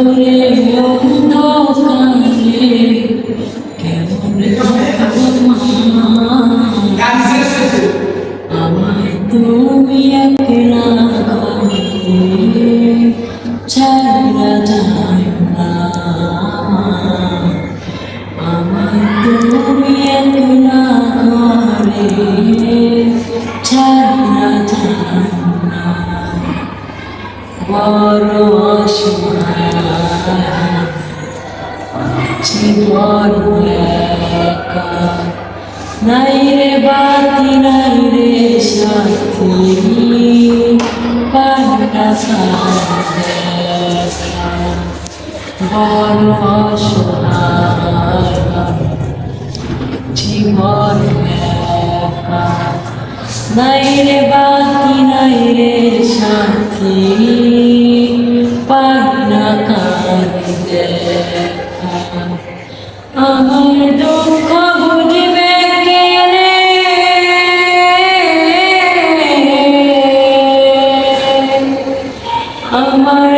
ঘরে অন্ধকারে কেমন আমায় তুমি একলা ঘরে ছাড়া যায় না, আমায় তুমি একলা ঘরে ছাড়া যায় না। বড় অসহায় আছি বড় একা, নাই রে বাতি নাই রে সাথী, পান্ডা দেখা বড় অসহায় আছি বড় একা, নাই রে বাতি নাই রে সাথী, পান্ডা দেখা। আমার দুঃখ বুঝবে কে রে, আমার